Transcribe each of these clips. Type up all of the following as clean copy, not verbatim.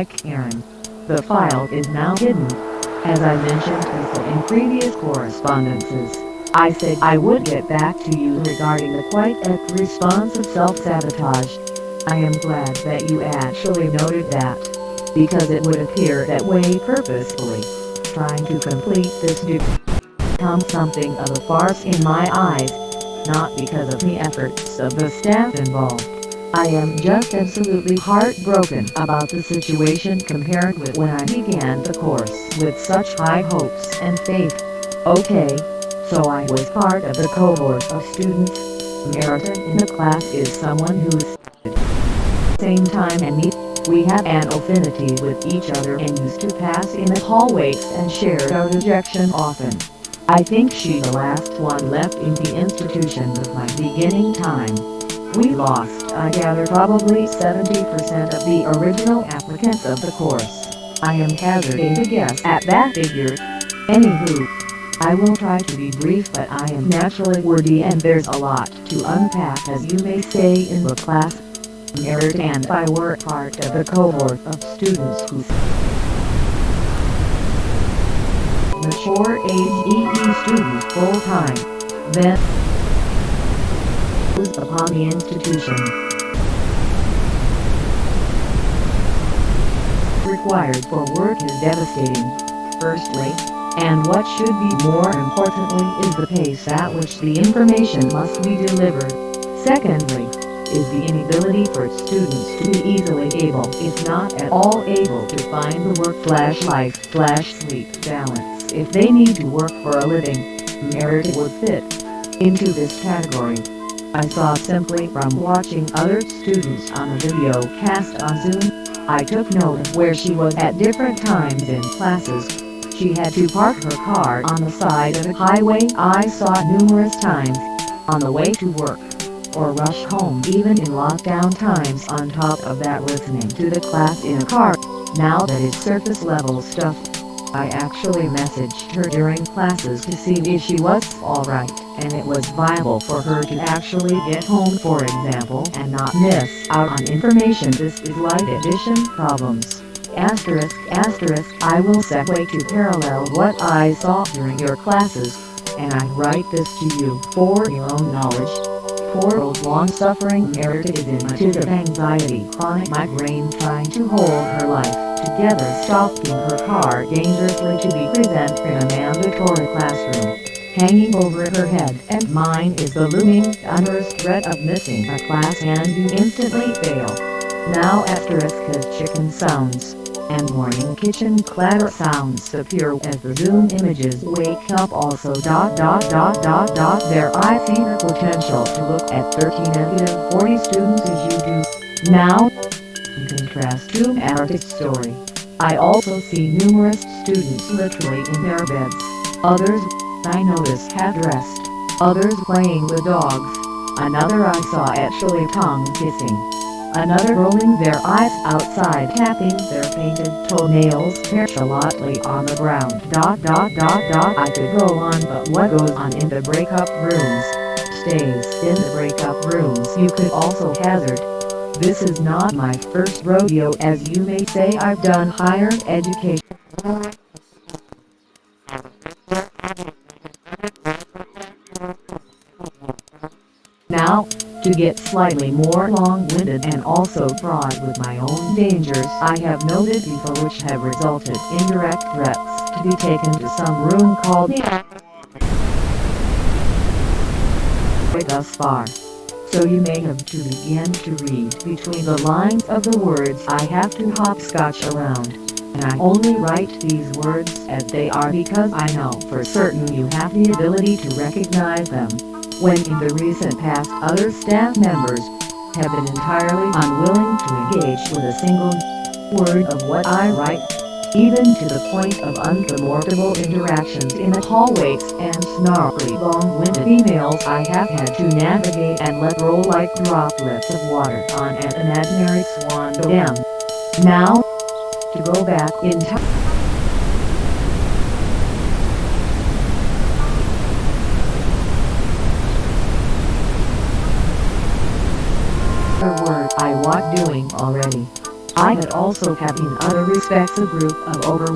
Karen. The file is now hidden. As I mentioned also in previous correspondences, I said I would get back to you regarding the quite responsive self-sabotage. I am glad that you actually noted that, because it would appear that way purposefully, trying to complete this become something of a farce in my eyes, not because of the efforts of the staff involved. I am just absolutely heartbroken about the situation compared with when I began the course with such high hopes and faith. Okay, so I was part of the cohort of students. Narration in the class is someone who is same time and me. We have an affinity with each other and used to pass in the hallways and share our dejection often. I think she's the last one left in the institution of my beginning time. We lost, I gather, probably 70% of the original applicants of the course. I am hazarding a guess at that figure. Anywho, I will try to be brief, but I am naturally wordy and there's a lot to unpack, as you may say, in the class. Merit and I were part of the cohort of students who mature age EE students full-time, then upon the institution required for work is devastating. Firstly, and what should be more importantly, is the pace at which the information must be delivered. Secondly, is the inability for students to be easily able, if not at all able, to find the work/life/sleep balance if they need to work for a living. Merit would fit into this category. I saw simply from watching other students on a video cast on Zoom. I took note of where she was at different times in classes. She had to park her car on the side of a highway I saw numerous times, on the way to work, or rush home even in lockdown times. On top of that, listening to the class in a car. Now that is surface level stuff. I actually messaged her during classes to see if she was alright, and it was viable for her to actually get home, for example, and not miss out on information. This is light edition problems. Asterisk, asterisk, I will segue to parallel what I saw during your classes, and I write this to you for your own knowledge. Poor old long-suffering Merit is in a fit of anxiety, chronic migraine, trying to hold her life together, stopping her car dangerously to be present in a mandatory classroom. Hanging over her head and mine is the looming, onerous threat of missing a class, and you instantly fail. Now asterisk as chicken sounds and morning kitchen clatter sounds appear as the Zoom images wake up. Also there I see the potential to look at 30-40 students as you do now. In contrast to Merit's story, I also see numerous students literally in their beds. Others, I notice, half dressed. Others playing with dogs. Another I saw actually tongue kissing. Another rolling their eyes outside, tapping their painted toenails nonchalantly on the ground. I could go on, but what goes on in the breakup rooms stays in the breakup rooms. You could also hazard. This is not my first rodeo, as you may say. I've done higher education. Now, to get slightly more long-winded and also fraught with my own dangers I have noted before, which have resulted in direct threats to be taken to some room called the thus far. So you may have to begin to read between the lines of the words I have to hopscotch around. And I only write these words as they are because I know for certain you have the ability to recognize them, when in the recent past other staff members have been entirely unwilling to engage with a single word of what I write, even to the point of uncomfortable interactions in the hallways and snarky long-winded emails I have had to navigate and let roll like droplets of water on an imaginary swan dam. Now, to go back in time. Word I was doing already. I had also have in other respects a group of over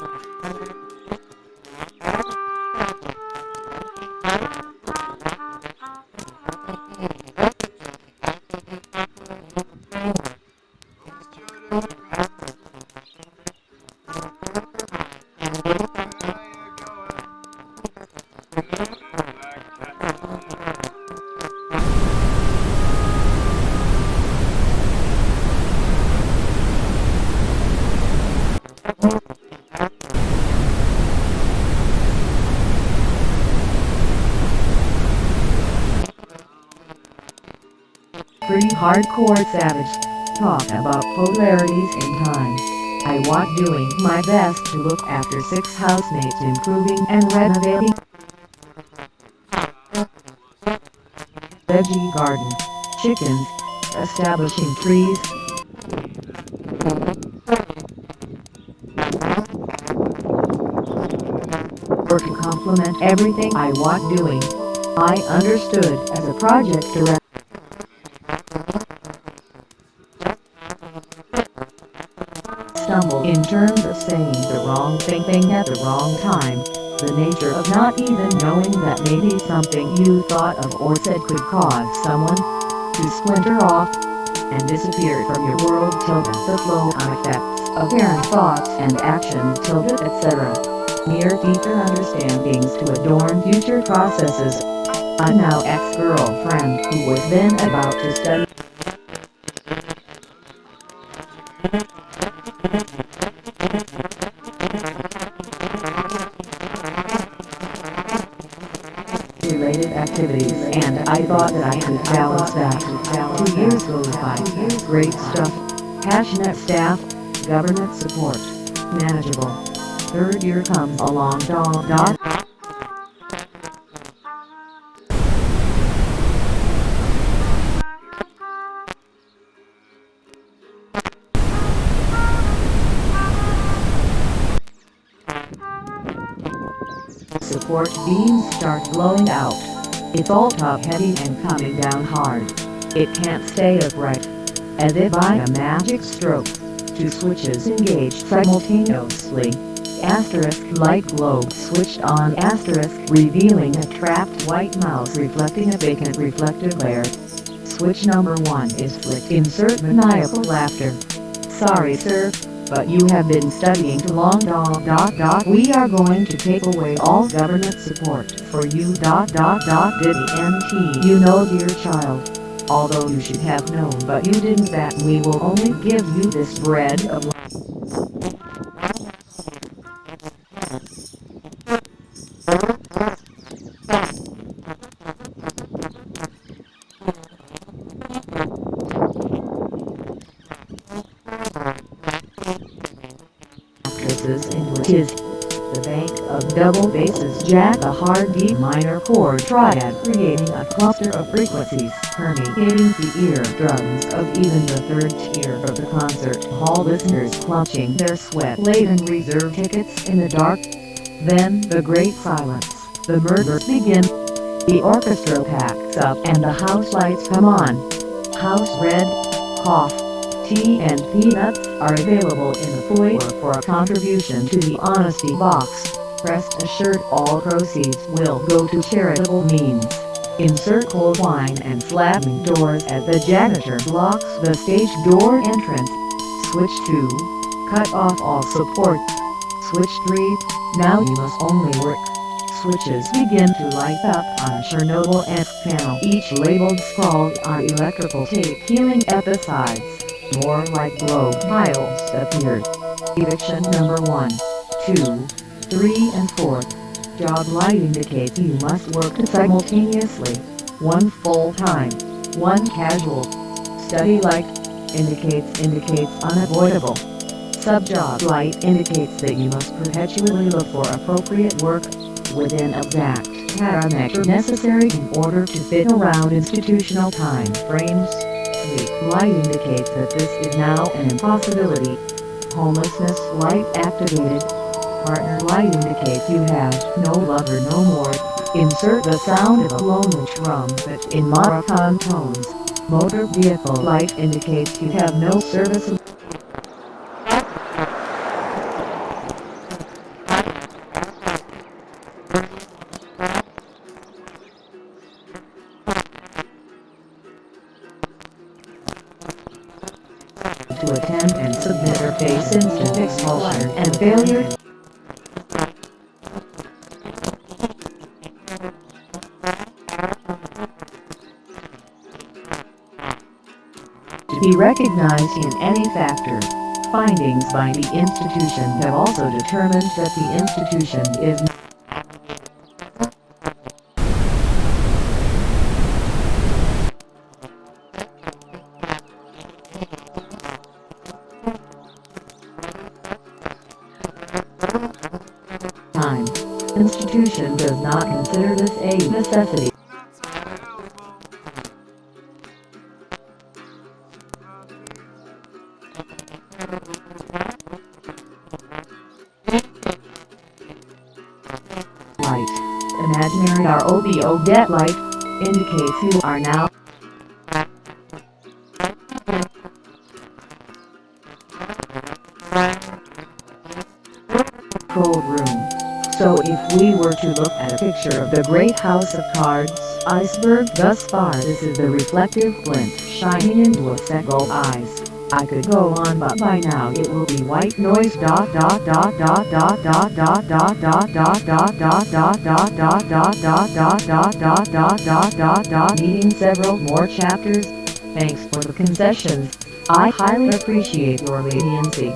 pretty hardcore savage talk about polarities in time. I was doing my best to look after 6 housemates, improving and renovating veggie garden, chickens, establishing trees, or to complement everything I was doing. I understood as a project director stumble in terms of saying the wrong thing at the wrong time. The nature of not even knowing that maybe something you thought of or said could cause someone to splinter off and disappear from your world tilde the flow on effects, apparent thoughts and actions tilde etc. Mere deeper understandings to adorn future processes. A now ex-girlfriend who was then about to study related activities, and I thought that I could balance that. 2 years goes by, great stuff, passionate staff, governance support, manageable. 3rd year comes along dot. Support beams start blowing out. It's all top heavy and coming down hard. It can't stay upright. As if by a magic stroke. 2 switches engaged simultaneously. Asterisk light globe switched on asterisk revealing a trapped white mouse reflecting a vacant reflective glare. Switch number 1 is flicked. Insert maniacal laughter. Sorry sir, but you have been studying too long dot. We are going to take away all government support for you dot. Did the NT you know dear child. Although you should have known but you didn't that we will only give you this bread of life. Tis the bank of double basses jack a hard D minor chord triad creating a cluster of frequencies permeating the eardrums of even the 3rd tier of the concert hall listeners clutching their sweat-laden reserve tickets in the dark. Then the great silence, the murders begin. The orchestra packs up and the house lights come on. House red, cough, tea and peanuts are available in the foyer for a contribution to the honesty box. Rest assured all proceeds will go to charitable means. Insert cold wine and slamming doors as the janitor blocks the stage door entrance. Switch 2. Cut off all support. Switch 3. Now you must only work. Switches begin to light up on a Chernobyl-esque panel, each labeled scrawled on electrical tape peeling at the sides. More like globe piles appeared. Eviction number 1, 2, 3 and 4. Job light indicates you must work simultaneously. 1 full-time, 1 casual. Study light indicates unavoidable. Sub-job light indicates that you must perpetually look for appropriate work within exact parameter necessary in order to fit around institutional time frames. Sleep light indicates that this is now an impossibility. Homelessness light activated. Partner light indicates you have no lover no more. Insert the sound of a lonely trumpet in maracon tones. Motor vehicle light indicates you have no service. repulsion and failure. To be recognized in any factor. Findings by the institution have also determined that the institution is time. Institution does not consider this a necessity. Light. Imaginary ROBO get light indicates you are now cold room. So if we were to look at a picture of the great house of cards, iceberg thus far, this is the reflective glint shining into a set of eyes. I could go on, but by now it will be white noise. Needing several more chapters. Thanks for the concessions. I highly appreciate your leniency.